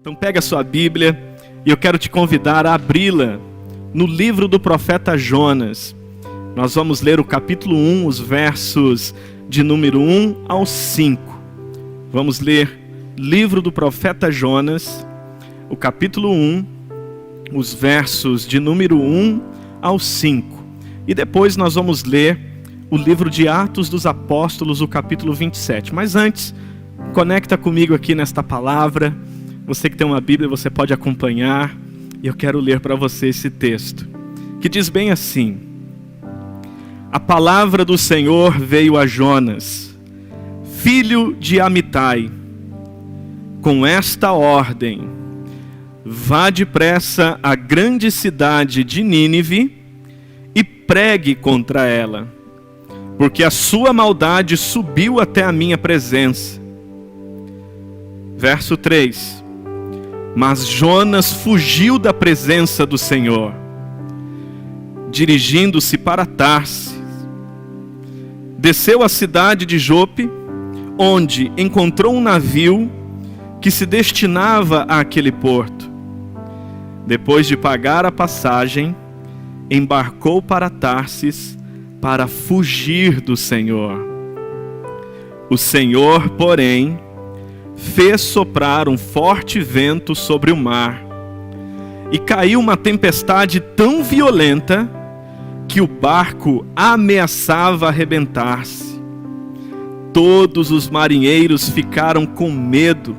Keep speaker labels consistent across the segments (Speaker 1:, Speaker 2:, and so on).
Speaker 1: Então pega a sua Bíblia e eu quero te convidar a abri-la no livro do profeta Jonas. Nós vamos ler o capítulo 1, os versos de número 1 ao 5. Vamos ler livro do profeta Jonas, o capítulo 1, os versos de número 1 ao 5. E depois nós vamos ler o livro de Atos dos Apóstolos, o capítulo 27. Mas antes, conecta comigo aqui nesta palavra. Você que tem uma Bíblia, você pode acompanhar. E eu quero ler para você esse texto, que diz bem assim: A palavra do Senhor veio a Jonas, filho de Amitai, com esta ordem: vá depressa à grande cidade de Nínive e pregue contra ela, porque a sua maldade subiu até a minha presença. Verso 3: Mas Jonas fugiu da presença do Senhor, dirigindo-se para Tarsis. Desceu à cidade de Jope, onde encontrou um navio que se destinava àquele porto. Depois de pagar a passagem, embarcou para Tarsis para fugir do Senhor. O Senhor, porém, fez soprar um forte vento sobre o mar, e caiu uma tempestade tão violenta que o barco ameaçava arrebentar-se. Todos os marinheiros ficaram com medo,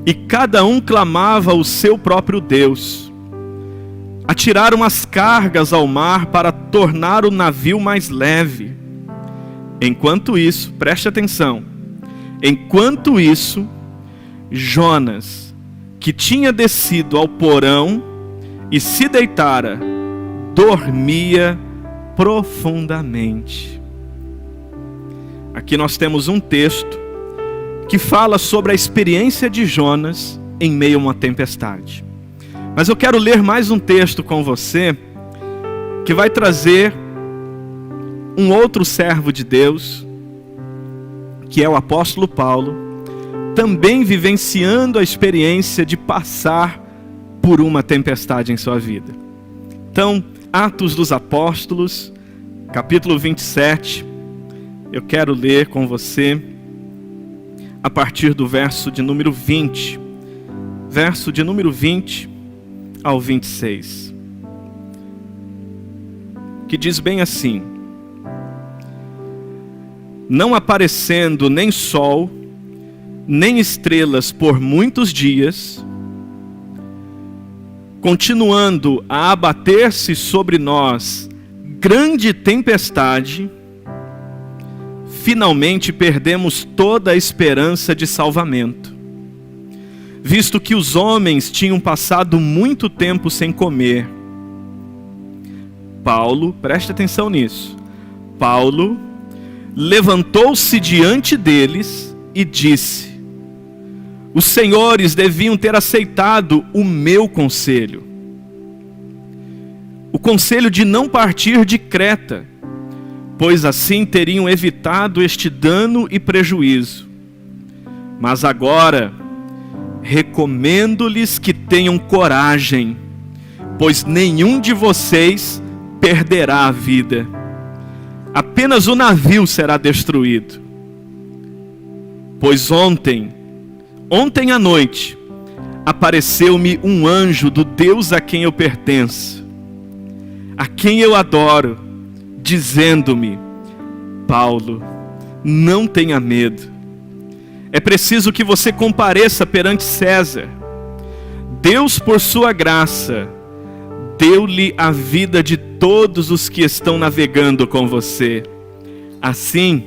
Speaker 1: e cada um clamava ao seu próprio Deus. Atiraram as cargas ao mar para tornar o navio mais leve. Enquanto isso, preste atenção, enquanto isso, Jonas, que tinha descido ao porão e se deitara, dormia profundamente. Aqui nós temos um texto que fala sobre a experiência de Jonas em meio a uma tempestade. Mas eu quero ler mais um texto com você, que vai trazer um outro servo de Deus, que é o apóstolo Paulo, também vivenciando a experiência de passar por uma tempestade em sua vida. Então, Atos dos Apóstolos, capítulo 27, eu quero ler com você a partir do verso de número 20. Verso de número 20 ao 26. Que diz bem assim: Não aparecendo nem sol, nem estrelas por muitos dias, continuando a abater-se sobre nós grande tempestade, finalmente perdemos toda a esperança de salvamento, visto que os homens tinham passado muito tempo sem comer. Paulo, preste atenção nisso, Paulo levantou-se diante deles e disse: Os senhores deviam ter aceitado o meu conselho, o conselho de não partir de Creta, pois assim teriam evitado este dano e prejuízo. Mas agora recomendo-lhes que tenham coragem, pois nenhum de vocês perderá a vida. Apenas o navio será destruído. Pois ontem à noite, apareceu-me um anjo do Deus a quem eu pertenço, a quem eu adoro, dizendo-me: Paulo, não tenha medo. É preciso que você compareça perante César. Deus, por sua graça, deu-lhe a vida de todos os que estão navegando com você. Assim,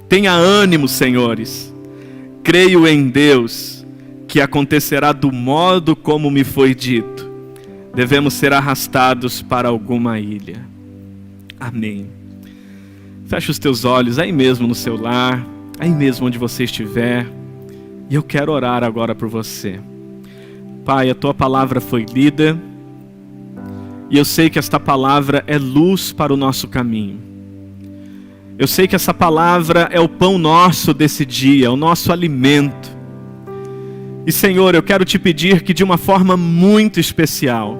Speaker 1: tenha ânimo, senhores. Creio em Deus, que acontecerá do modo como me foi dito. Devemos ser arrastados para alguma ilha. Amém. Feche os teus olhos aí mesmo no seu lar, aí mesmo onde você estiver. E eu quero orar agora por você. Pai, a tua palavra foi lida, e eu sei que esta palavra é luz para o nosso caminho. Eu sei que essa palavra é o pão nosso desse dia, o nosso alimento. E Senhor, eu quero te pedir que de uma forma muito especial,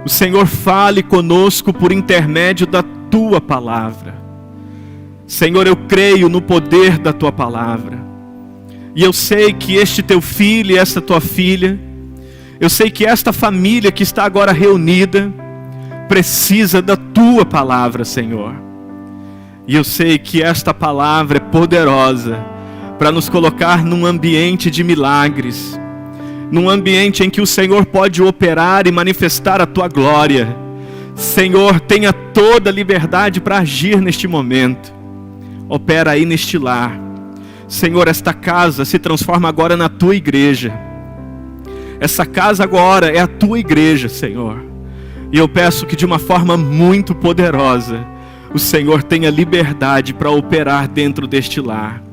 Speaker 1: o Senhor fale conosco por intermédio da Tua Palavra. Senhor, eu creio no poder da Tua Palavra. E eu sei que este Teu filho e esta Tua filha, eu sei que esta família que está agora reunida, precisa da Tua Palavra, Senhor. E eu sei que esta palavra é poderosa para nos colocar num ambiente de milagres, num ambiente em que o Senhor pode operar e manifestar a Tua glória. Senhor, tenha toda a liberdade para agir neste momento. Opera aí neste lar. Senhor, esta casa se transforma agora na Tua igreja. Essa casa agora é a Tua igreja, Senhor. E eu peço que de uma forma muito poderosa, o Senhor tenha liberdade para operar dentro deste lar.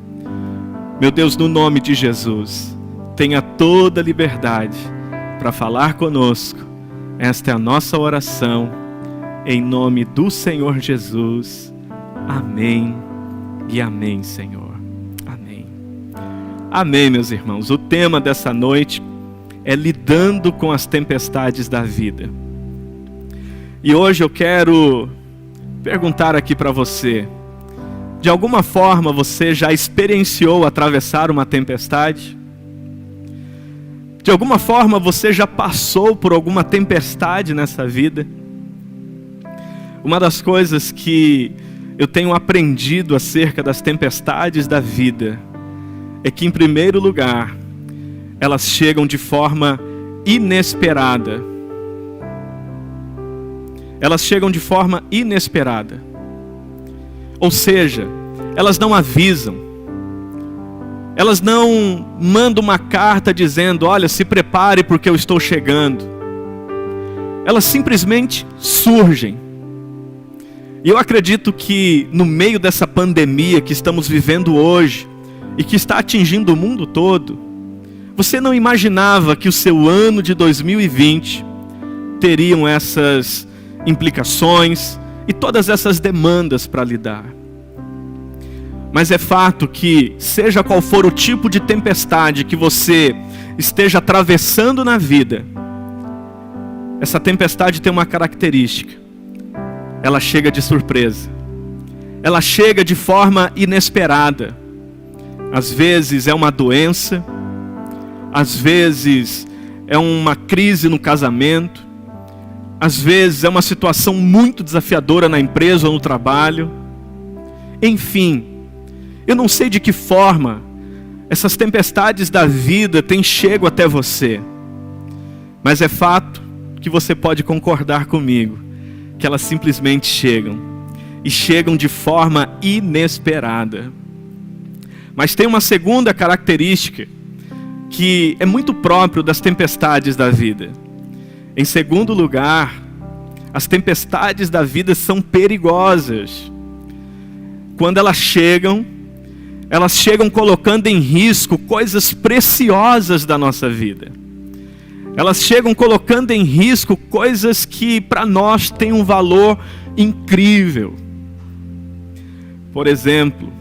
Speaker 1: Meu Deus, no nome de Jesus, tenha toda a liberdade para falar conosco. Esta é a nossa oração, em nome do Senhor Jesus. Amém e amém, Senhor. Amém. Amém, meus irmãos. O tema dessa noite é lidando com as tempestades da vida. E hoje eu quero perguntar aqui para você, de alguma forma você já experienciou atravessar uma tempestade? De alguma forma você já passou por alguma tempestade nessa vida? Uma das coisas que eu tenho aprendido acerca das tempestades da vida é que, em primeiro lugar, elas chegam de forma inesperada. Elas chegam de forma inesperada. Ou seja, elas não avisam. Elas não mandam uma carta dizendo, olha, se prepare porque eu estou chegando. Elas simplesmente surgem. E eu acredito que no meio dessa pandemia que estamos vivendo hoje e que está atingindo o mundo todo, você não imaginava que o seu ano de 2020 teriam essas implicações e todas essas demandas para lidar. Mas é fato que, seja qual for o tipo de tempestade que você esteja atravessando na vida, essa tempestade tem uma característica: ela chega de surpresa, ela chega de forma inesperada. Às vezes é uma doença, às vezes é uma crise no casamento, às vezes é uma situação muito desafiadora na empresa ou no trabalho. Enfim, eu não sei de que forma essas tempestades da vida têm chego até você, mas é fato que você pode concordar comigo, que elas simplesmente chegam, e chegam de forma inesperada. Mas tem uma segunda característica que é muito próprio das tempestades da vida. Em segundo lugar, as tempestades da vida são perigosas. Quando elas chegam colocando em risco coisas preciosas da nossa vida. Elas chegam colocando em risco coisas que para nós têm um valor incrível. Por exemplo,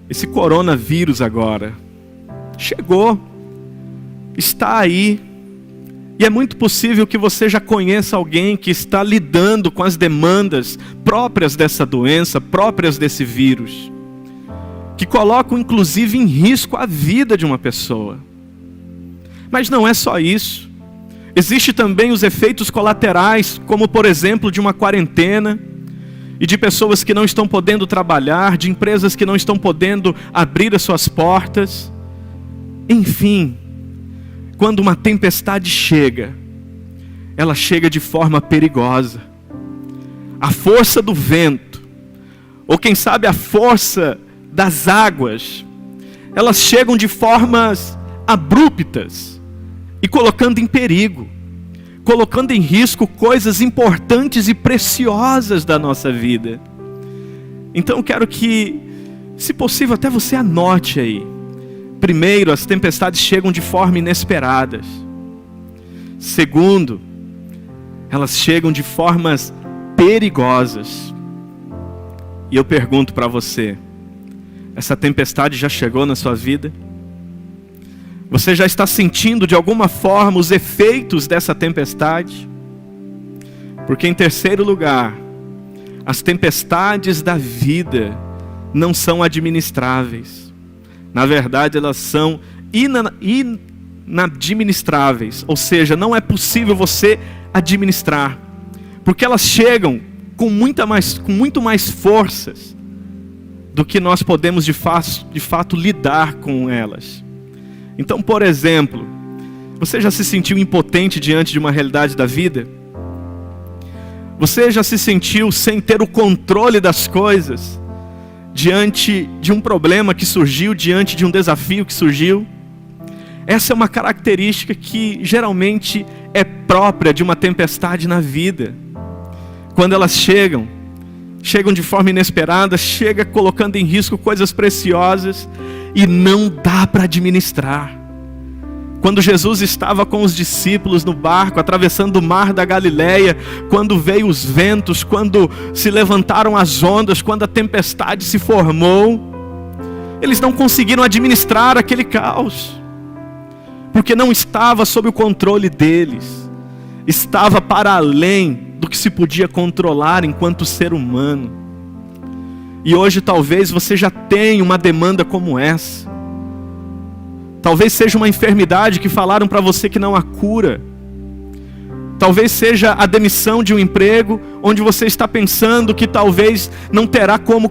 Speaker 1: esse coronavírus agora chegou, está aí, e é muito possível que você já conheça alguém que está lidando com as demandas próprias dessa doença, próprias desse vírus, que colocam inclusive em risco a vida de uma pessoa. Mas não é só isso. Existem também os efeitos colaterais, como por exemplo de uma quarentena, e de pessoas que não estão podendo trabalhar, de empresas que não estão podendo abrir as suas portas. Enfim, quando uma tempestade chega, ela chega de forma perigosa. A força do vento, ou quem sabe a força das águas, elas chegam de formas abruptas e colocando em perigo, colocando em risco coisas importantes e preciosas da nossa vida. Então quero que, se possível, até você anote aí. Primeiro, as tempestades chegam de forma inesperada. Segundo, elas chegam de formas perigosas. E eu pergunto para você, essa tempestade já chegou na sua vida? Você já está sentindo de alguma forma os efeitos dessa tempestade? Porque em terceiro lugar, as tempestades da vida não são administráveis. Na verdade, elas são inadministráveis. Ou seja, não é possível você administrar. Porque elas chegam com muito mais forças do que nós podemos de fato lidar com elas. Então, por exemplo, você já se sentiu impotente diante de uma realidade da vida? Você já se sentiu sem ter o controle das coisas diante de um problema que surgiu, diante de um desafio que surgiu? Essa é uma característica que geralmente é própria de uma tempestade na vida. Quando elas chegam de forma inesperada, chega colocando em risco coisas preciosas e não dá para administrar. Quando Jesus estava com os discípulos no barco, atravessando o mar da Galileia, quando veio os ventos, quando se levantaram as ondas, quando a tempestade se formou, eles não conseguiram administrar aquele caos, porque não estava sob o controle deles, estava para além do que se podia controlar enquanto ser humano. E hoje talvez você já tenha uma demanda como essa. Talvez seja uma enfermidade que falaram para você que não há cura. Talvez seja a demissão de um emprego, onde você está pensando que talvez não terá como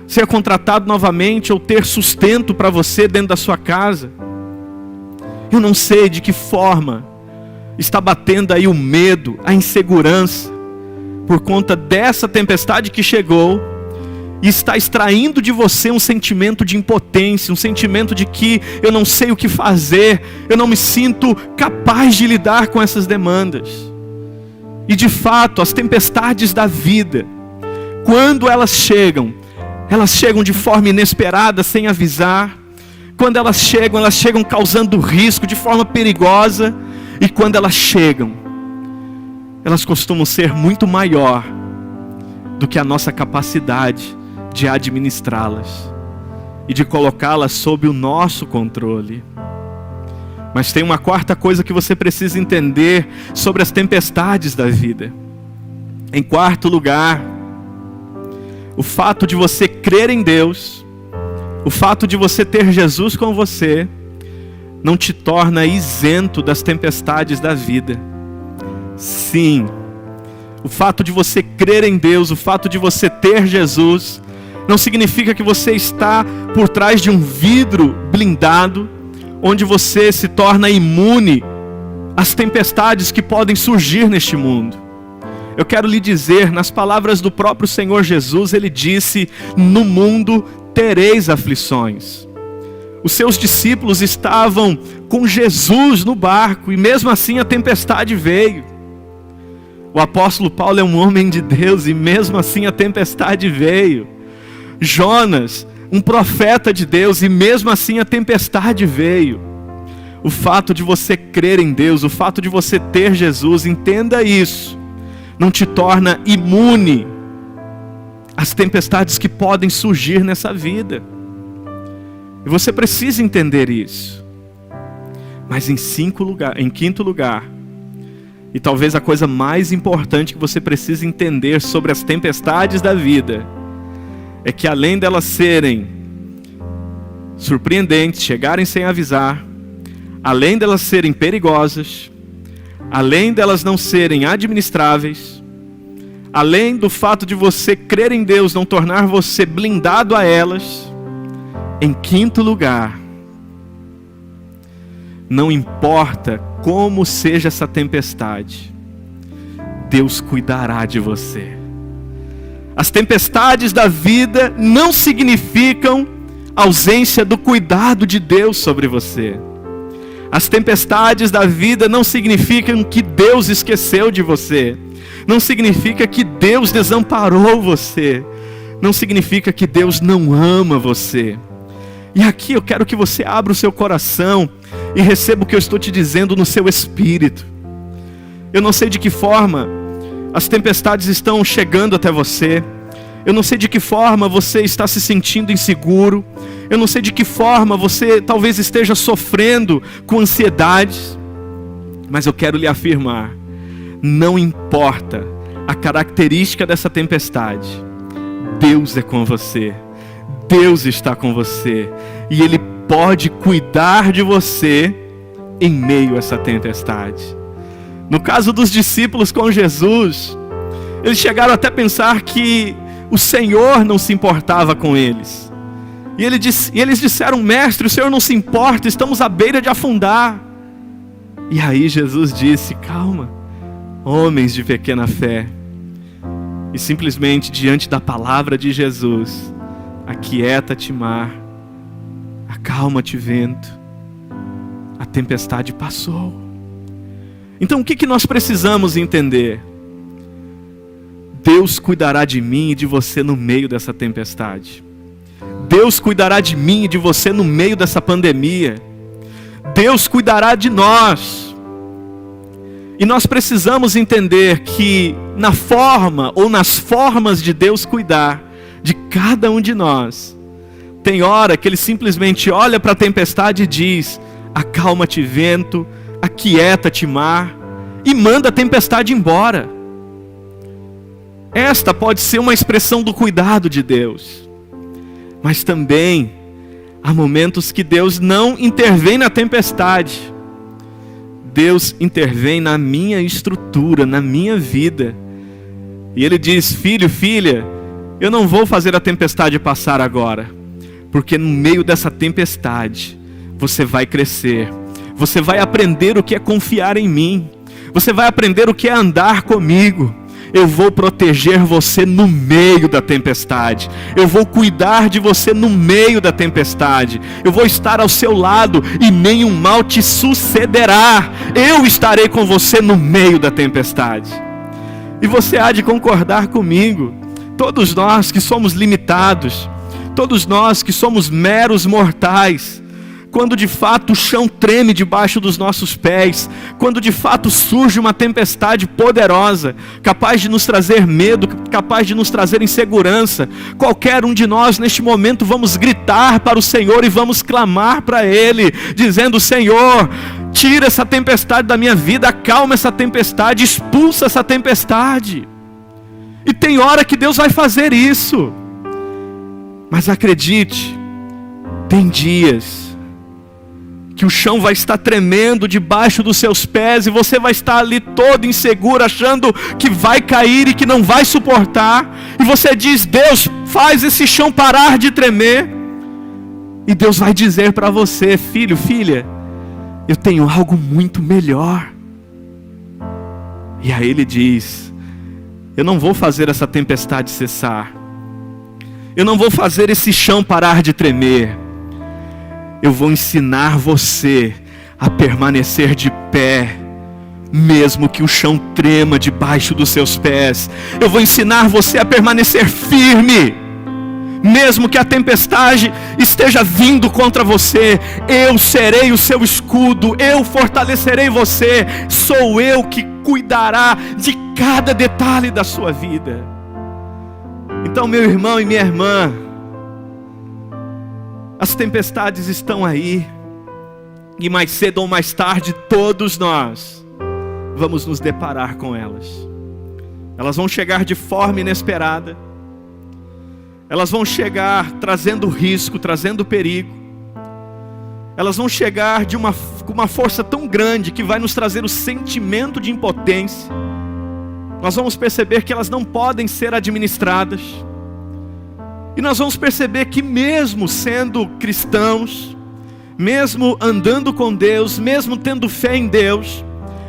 Speaker 1: ser contratado novamente, ou ter sustento para você dentro da sua casa. Eu não sei de que forma está batendo aí o medo, a insegurança, por conta dessa tempestade que chegou, e está extraindo de você um sentimento de impotência, um sentimento de que eu não sei o que fazer, eu não me sinto capaz de lidar com essas demandas. E de fato, as tempestades da vida, quando elas chegam de forma inesperada, sem avisar. Quando elas chegam causando risco de forma perigosa. E quando elas chegam, elas costumam ser muito maior do que a nossa capacidade de administrá-las e de colocá-las sob o nosso controle. Mas tem uma quarta coisa que você precisa entender sobre as tempestades da vida. Em quarto lugar, o fato de você crer em Deus, o fato de você ter Jesus com você, não te torna isento das tempestades da vida. Sim, o fato de você crer em Deus, o fato de você ter Jesus, não significa que você está por trás de um vidro blindado, onde você se torna imune às tempestades que podem surgir neste mundo. Eu quero lhe dizer, nas palavras do próprio Senhor Jesus, Ele disse: no mundo tereis aflições. Os seus discípulos estavam com Jesus no barco, e mesmo assim a tempestade veio. O apóstolo Paulo é um homem de Deus, e mesmo assim a tempestade veio. Jonas, um profeta de Deus, e mesmo assim a tempestade veio. O fato de você crer em Deus, o fato de você ter Jesus, entenda isso, não te torna imune às tempestades que podem surgir nessa vida. E você precisa entender isso. Mas em quinto lugar, e talvez a coisa mais importante que você precisa entender sobre as tempestades da vida, é que além delas serem surpreendentes, chegarem sem avisar, além delas serem perigosas, além delas não serem administráveis, além do fato de você crer em Deus não tornar você blindado a elas, em quinto lugar, não importa como seja essa tempestade, Deus cuidará de você. As tempestades da vida não significam ausência do cuidado de Deus sobre você. As tempestades da vida não significam que Deus esqueceu de você. Não significa que Deus desamparou você. Não significa que Deus não ama você. E aqui eu quero que você abra o seu coração e receba o que eu estou te dizendo no seu espírito. Eu não sei de que forma as tempestades estão chegando até você. Eu não sei de que forma você está se sentindo inseguro. Eu não sei de que forma você talvez esteja sofrendo com ansiedades. Mas eu quero lhe afirmar, não importa a característica dessa tempestade, Deus é com você. Deus está com você. E Ele pode cuidar de você em meio a essa tempestade. No caso dos discípulos com Jesus, eles chegaram até a pensar que o Senhor não se importava com eles. E eles disseram: mestre, o Senhor não se importa, estamos à beira de afundar. E aí Jesus disse: calma, homens de pequena fé. E simplesmente diante da palavra de Jesus, aquieta-te mar, acalma-te vento, a tempestade passou. Então o que nós precisamos entender? Deus cuidará de mim e de você no meio dessa tempestade. Deus cuidará de mim e de você no meio dessa pandemia. Deus cuidará de nós. E nós precisamos entender que na forma ou nas formas de Deus cuidar de cada um de nós, tem hora que Ele simplesmente olha para a tempestade e diz: acalma-te vento, aquieta-te mar, e manda a tempestade embora. Esta pode ser uma expressão do cuidado de Deus. Mas também há momentos que Deus não intervém na tempestade. Deus intervém na minha estrutura, na minha vida. E Ele diz: filho, filha, eu não vou fazer a tempestade passar agora, porque no meio dessa tempestade você vai crescer. Você vai aprender o que é confiar em mim. Você vai aprender o que é andar comigo. Eu vou proteger você no meio da tempestade. Eu vou cuidar de você no meio da tempestade. Eu vou estar ao seu lado e nenhum mal te sucederá. Eu estarei com você no meio da tempestade. E você há de concordar comigo. Todos nós que somos limitados, todos nós que somos meros mortais, quando de fato o chão treme debaixo dos nossos pés, quando de fato surge uma tempestade poderosa, capaz de nos trazer medo, capaz de nos trazer insegurança, qualquer um de nós neste momento vamos gritar para o Senhor e vamos clamar para Ele, dizendo: Senhor, tira essa tempestade da minha vida, acalma essa tempestade, expulsa essa tempestade. E tem hora que Deus vai fazer isso, mas acredite, tem dias que o chão vai estar tremendo debaixo dos seus pés e você vai estar ali todo inseguro, achando que vai cair e que não vai suportar. E você diz: Deus, faz esse chão parar de tremer. E Deus vai dizer para você: filho, filha, eu tenho algo muito melhor. E aí Ele diz: eu não vou fazer essa tempestade cessar. Eu não vou fazer esse chão parar de tremer. Eu vou ensinar você a permanecer de pé, mesmo que o chão trema debaixo dos seus pés. Eu vou ensinar você a permanecer firme, mesmo que a tempestade esteja vindo contra você. Eu serei o seu escudo, eu fortalecerei você. Sou eu que cuidará de cada detalhe da sua vida. Então, meu irmão e minha irmã, as tempestades estão aí, e mais cedo ou mais tarde todos nós vamos nos deparar com elas. Elas vão chegar de forma inesperada. Elas vão chegar trazendo risco, trazendo perigo. Elas vão chegar com uma força tão grande que vai nos trazer o sentimento de impotência. Nós vamos perceber que elas não podem ser administradas. E nós vamos perceber que mesmo sendo cristãos, mesmo andando com Deus, mesmo tendo fé em Deus,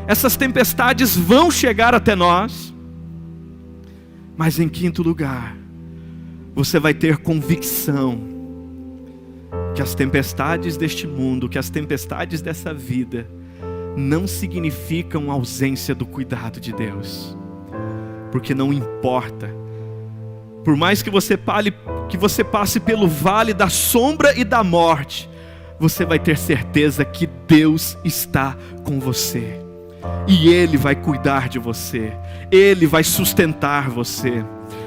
Speaker 1: essas tempestades vão chegar até nós. Mas em quinto lugar, você vai ter convicção que as tempestades deste mundo, que as tempestades dessa vida, não significam ausência do cuidado de Deus. Porque não importa. Por mais que você passe pelo vale da sombra e da morte, você vai ter certeza que Deus está com você. E Ele vai cuidar de você. Ele vai sustentar você.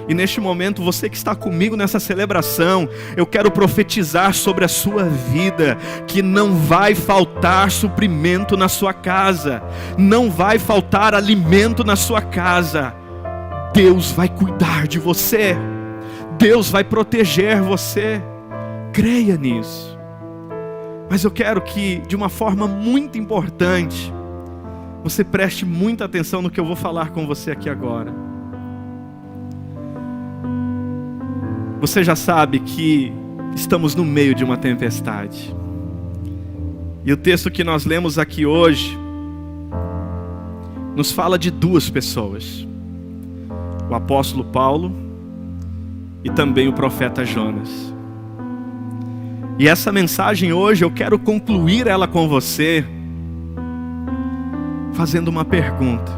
Speaker 1: E neste momento, você que está comigo nessa celebração, eu quero profetizar sobre a sua vida, que não vai faltar suprimento na sua casa, não vai faltar alimento na sua casa. Deus vai cuidar de você, Deus vai proteger você, creia nisso. Mas eu quero que, de uma forma muito importante, você preste muita atenção no que eu vou falar com você aqui agora. Você já sabe que estamos no meio de uma tempestade. E o texto que nós lemos aqui hoje nos fala de duas pessoas: o apóstolo Paulo e também o profeta Jonas. E essa mensagem hoje eu quero concluir ela com você fazendo uma pergunta: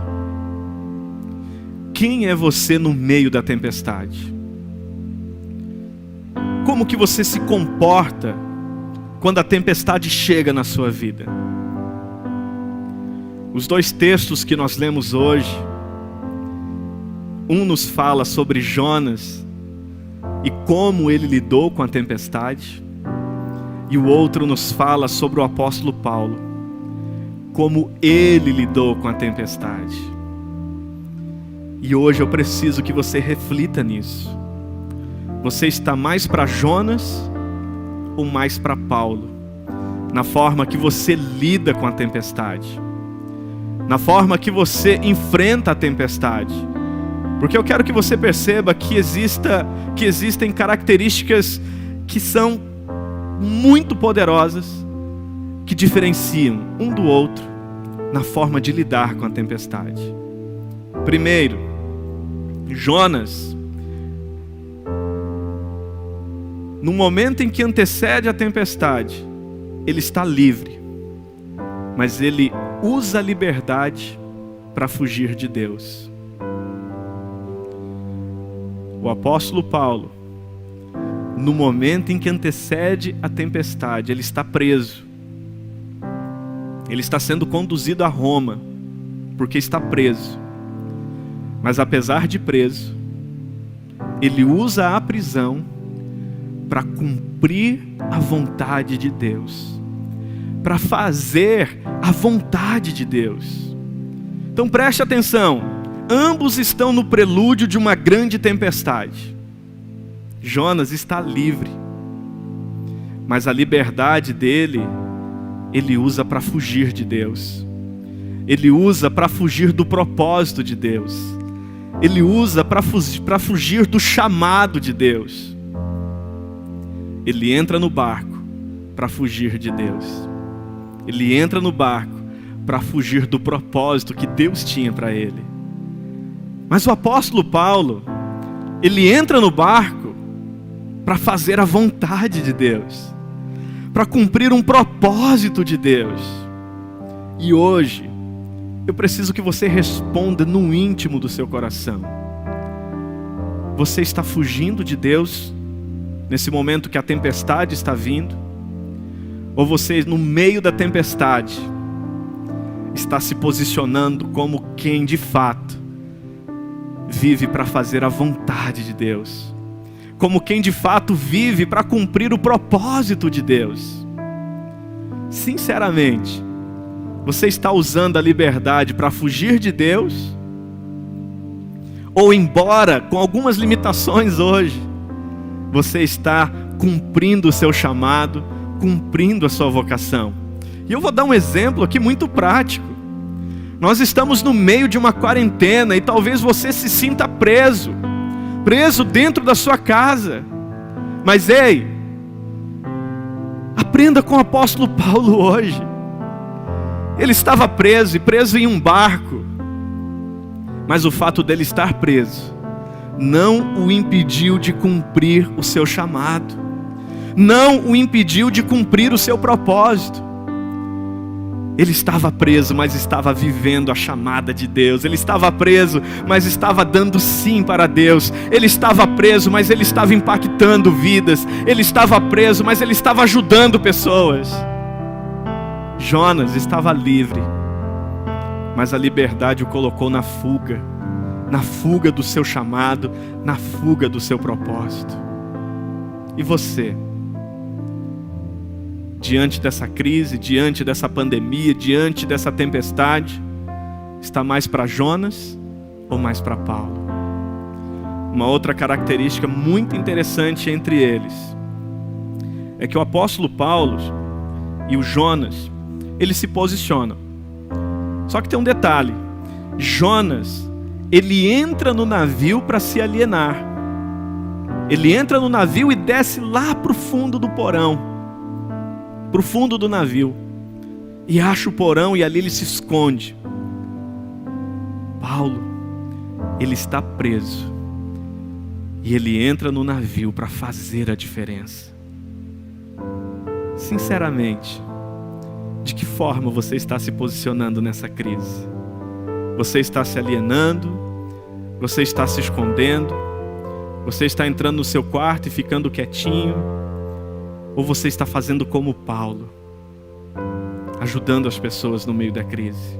Speaker 1: quem é você no meio da tempestade? Como que você se comporta quando a tempestade chega na sua vida? Os dois textos que nós lemos hoje, um nos fala sobre Jonas e como ele lidou com a tempestade, e o outro nos fala sobre o apóstolo Paulo, como ele lidou com a tempestade. E hoje eu preciso que você reflita nisso. Você está mais para Jonas ou mais para Paulo? Na forma que você lida com a tempestade, na forma que você enfrenta a tempestade. Porque eu quero que você perceba que existem características que são muito poderosas, que diferenciam um do outro na forma de lidar com a tempestade. Primeiro, Jonas, no momento em que antecede a tempestade, ele está livre, mas ele usa a liberdade para fugir de Deus. O apóstolo Paulo, no momento em que antecede a tempestade, ele está preso. Ele está sendo conduzido a Roma, porque está preso. Mas apesar de preso, ele usa a prisão para cumprir a vontade de Deus, para fazer a vontade de Deus. Então preste atenção, ambos estão no prelúdio de uma grande tempestade. Jonas está livre, mas a liberdade dele, ele usa para fugir de Deus. Ele usa para fugir do propósito de Deus. Ele usa para fugir do chamado de Deus. Ele entra no barco para fugir de Deus. Ele entra no barco para fugir do propósito que Deus tinha para ele. Mas o apóstolo Paulo, ele entra no barco para fazer a vontade de Deus, para cumprir um propósito de Deus. E hoje, eu preciso que você responda no íntimo do seu coração. Você está fugindo de Deus nesse momento que a tempestade está vindo? Ou você, no meio da tempestade, está se posicionando como quem de fato vive para fazer a vontade de Deus? Como quem de fato vive para cumprir o propósito de Deus? Sinceramente, você está usando a liberdade para fugir de Deus? Ou, embora com algumas limitações hoje, você está cumprindo o seu chamado, cumprindo a sua vocação? E eu vou dar um exemplo aqui muito prático. Nós estamos no meio de uma quarentena e talvez você se sinta preso dentro da sua casa. Mas ei, aprenda com o apóstolo Paulo hoje. Ele estava preso em um barco, mas o fato dele estar preso não o impediu de cumprir o seu chamado, não o impediu de cumprir o seu propósito. Ele estava preso, mas estava vivendo a chamada de Deus. Ele estava preso, mas estava dando sim para Deus. Ele estava preso, mas ele estava impactando vidas. Ele estava preso, mas ele estava ajudando pessoas. Jonas estava livre, mas a liberdade o colocou na fuga. na fuga do seu chamado, na fuga do seu propósito. E você? Diante dessa crise, diante dessa pandemia, diante dessa tempestade, está mais para Jonas ou mais para Paulo? Uma outra característica muito interessante entre eles é que o apóstolo Paulo e o Jonas, eles se posicionam. Só que tem um detalhe: Jonas, ele entra no navio para se alienar. Ele entra no navio e desce lá para o fundo do porão, para o fundo do navio, e acha o porão e ali ele se esconde. Paulo, ele está preso e ele entra no navio para fazer a diferença. Sinceramente, de que forma você está se posicionando nessa crise? Você está se alienando? Você está se escondendo? Você está entrando no seu quarto e ficando quietinho? Ou você está fazendo como Paulo, ajudando as pessoas no meio da crise,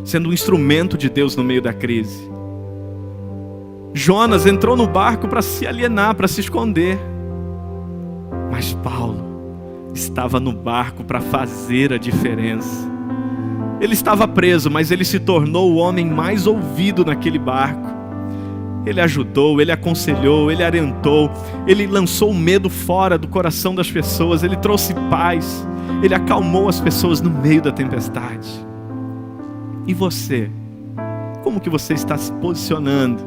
Speaker 1: sendo um instrumento de Deus no meio da crise? Jonas entrou no barco para se alienar, para se esconder. Mas Paulo estava no barco para fazer a diferença. Ele estava preso, mas ele se tornou o homem mais ouvido naquele barco. Ele ajudou, ele aconselhou, ele orientou, ele lançou o medo fora do coração das pessoas, ele trouxe paz, ele acalmou as pessoas no meio da tempestade. E você? Como que você está se posicionando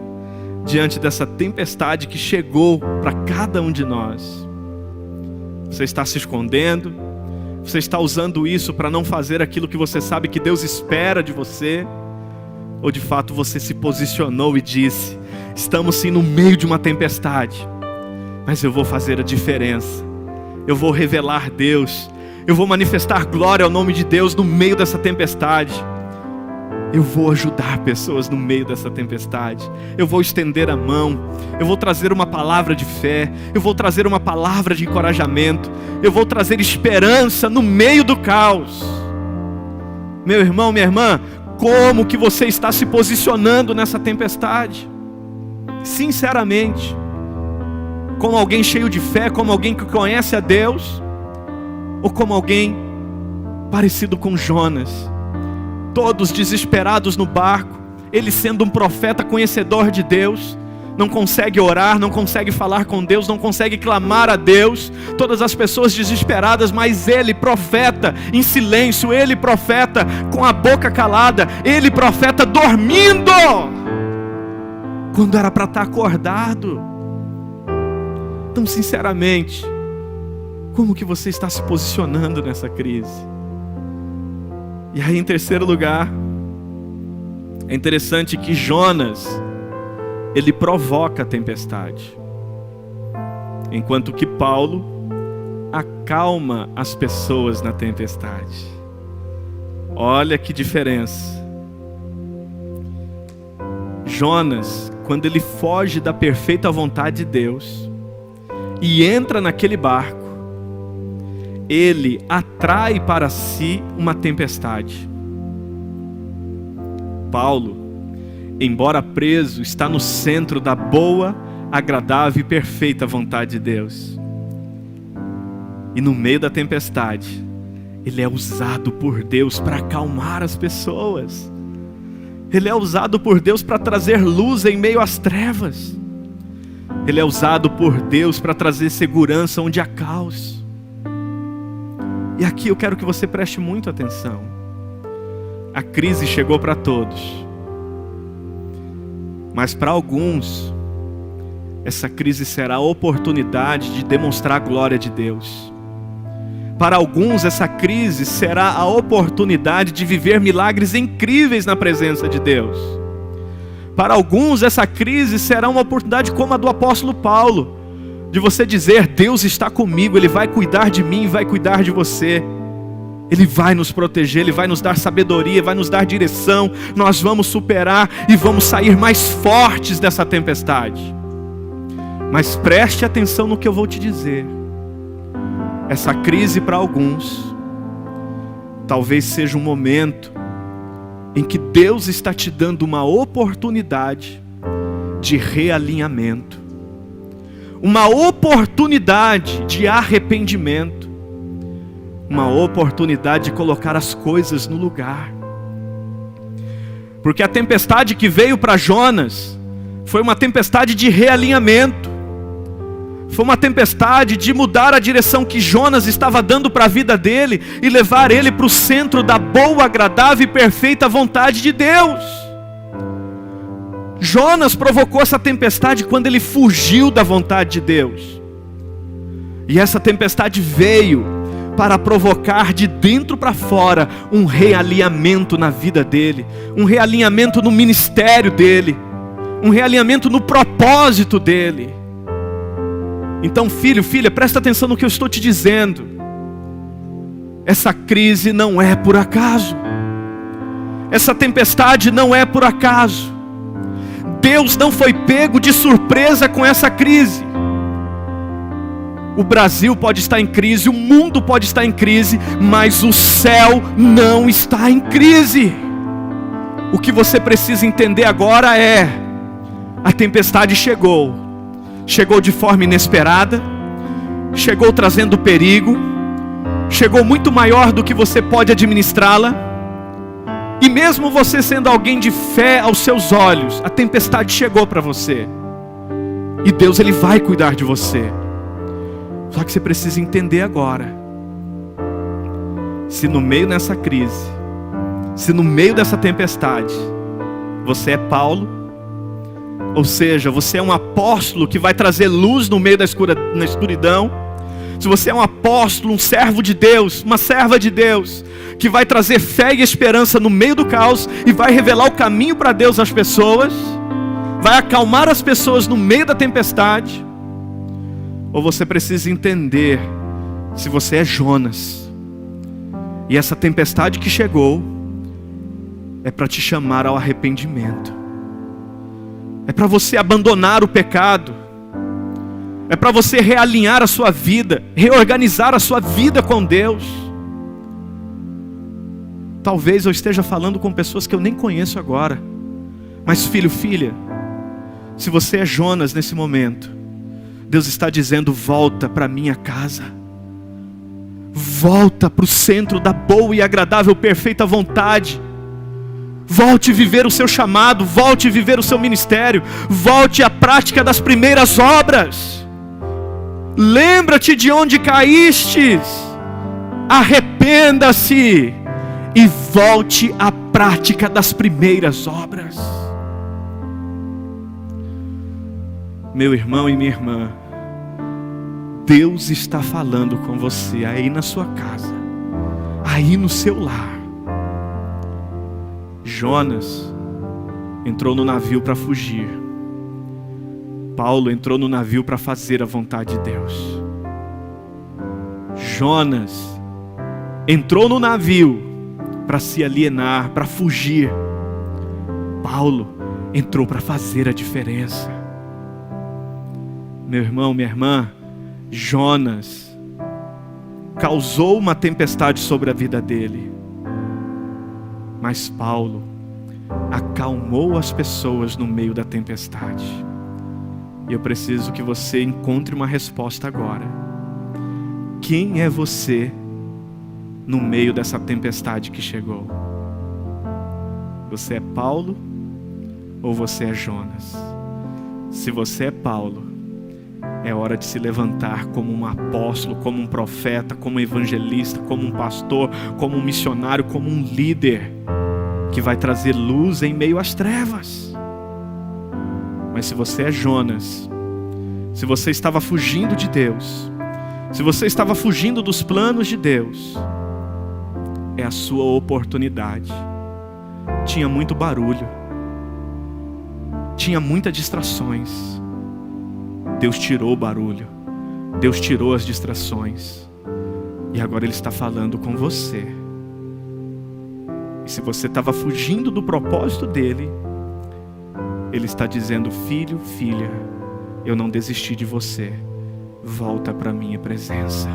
Speaker 1: diante dessa tempestade que chegou para cada um de nós? Você está se escondendo? Você está usando isso para não fazer aquilo que você sabe que Deus espera de você? Ou de fato você se posicionou e disse: estamos sim no meio de uma tempestade, mas eu vou fazer a diferença, eu vou revelar Deus, eu vou manifestar glória ao nome de Deus no meio dessa tempestade, eu vou ajudar pessoas no meio dessa tempestade, eu vou estender a mão, eu vou trazer uma palavra de fé, eu vou trazer uma palavra de encorajamento, eu vou trazer esperança no meio do caos. Meu irmão, minha irmã, como que você está se posicionando nessa tempestade? Sinceramente, como alguém cheio de fé, como alguém que conhece a Deus, ou como alguém parecido com Jonas, todos desesperados no barco, ele sendo um profeta conhecedor de Deus, não consegue orar, não consegue falar com Deus, não consegue clamar a Deus, todas as pessoas desesperadas, mas ele profeta em silêncio, ele profeta com a boca calada, ele profeta dormindo, quando era para estar acordado. Então, sinceramente, como que você está se posicionando nessa crise? E aí, em terceiro lugar, é interessante que Jonas, ele provoca a tempestade, enquanto que Paulo acalma as pessoas na tempestade. Olha que diferença. Jonas, quando ele foge da perfeita vontade de Deus e entra naquele barco, ele atrai para si uma tempestade. Paulo, embora preso, está no centro da boa, agradável e perfeita vontade de Deus. E no meio da tempestade, ele é usado por Deus para acalmar as pessoas. Ele é usado por Deus para trazer luz em meio às trevas. Ele é usado por Deus para trazer segurança onde há caos. E aqui eu quero que você preste muita atenção. A crise chegou para todos. Mas para alguns, essa crise será a oportunidade de demonstrar a glória de Deus. Para alguns, essa crise será a oportunidade de viver milagres incríveis na presença de Deus. Para alguns, essa crise será uma oportunidade como a do apóstolo Paulo, de você dizer: Deus está comigo, Ele vai cuidar de mim, vai cuidar de você. Ele vai nos proteger, Ele vai nos dar sabedoria, vai nos dar direção. Nós vamos superar e vamos sair mais fortes dessa tempestade. Mas preste atenção no que eu vou te dizer. Essa crise para alguns talvez seja um momento em que Deus está te dando uma oportunidade de realinhamento, uma oportunidade de arrependimento, uma oportunidade de colocar as coisas no lugar. Porque a tempestade que veio para Jonas foi uma tempestade de realinhamento, foi uma tempestade de mudar a direção que Jonas estava dando para a vida dele e levar ele para o centro da boa, agradável e perfeita vontade de Deus. Jonas provocou essa tempestade quando ele fugiu da vontade de Deus. E essa tempestade veio para provocar de dentro para fora um realinhamento na vida dele, um realinhamento no ministério dele, um realinhamento no propósito dele. Então, filho, filha, presta atenção no que eu estou te dizendo. Essa crise não é por acaso. Essa tempestade não é por acaso. Deus não foi pego de surpresa com essa crise. O Brasil pode estar em crise, o mundo pode estar em crise, mas o céu não está em crise. O que você precisa entender agora é: a tempestade chegou de forma inesperada, chegou trazendo perigo, chegou muito maior do que você pode administrá-la, e mesmo você sendo alguém de fé aos seus olhos, a tempestade chegou para você, e Deus, Ele vai cuidar de você. Só que você precisa entender agora, se no meio dessa crise, se no meio dessa tempestade, você é Paulo, ou seja, você é um apóstolo que vai trazer luz no meio da escuridão, se você é um apóstolo, um servo de Deus, uma serva de Deus, que vai trazer fé e esperança no meio do caos, e vai revelar o caminho para Deus às pessoas, vai acalmar as pessoas no meio da tempestade, ou você precisa entender, se você é Jonas, e essa tempestade que chegou, é para te chamar ao arrependimento, é para você abandonar o pecado, é para você realinhar a sua vida, reorganizar a sua vida com Deus. Talvez eu esteja falando com pessoas que eu nem conheço agora, mas filho, filha, se você é Jonas nesse momento, Deus está dizendo: volta para a minha casa, volta para o centro da boa e agradável, perfeita vontade. Volte a viver o seu chamado, volte a viver o seu ministério, volte à prática das primeiras obras. Lembra-te de onde caístes, arrependa-se e volte à prática das primeiras obras. Meu irmão e minha irmã, Deus está falando com você aí na sua casa, aí no seu lar. Jonas entrou no navio para fugir. Paulo entrou no navio para fazer a vontade de Deus. Jonas entrou no navio para se alienar, para fugir. Paulo entrou para fazer a diferença. Meu irmão, minha irmã, Jonas causou uma tempestade sobre a vida dele, mas Paulo acalmou as pessoas no meio da tempestade. E eu preciso que você encontre uma resposta agora. Quem é você no meio dessa tempestade que chegou? Você é Paulo ou você é Jonas? Se você é Paulo, é hora de se levantar como um apóstolo, como um profeta, como um evangelista, como um pastor, como um missionário, como um líder que vai trazer luz em meio às trevas. Mas se você é Jonas, se você estava fugindo de Deus, se você estava fugindo dos planos de Deus, é a sua oportunidade. Tinha muito barulho, tinha muitas distrações. Deus tirou o barulho, Deus tirou as distrações, e agora Ele está falando com você. E se você estava fugindo do propósito dEle, Ele está dizendo: filho, filha, eu não desisti de você. Volta para a minha presença.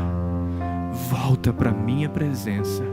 Speaker 1: Volta para a minha presença.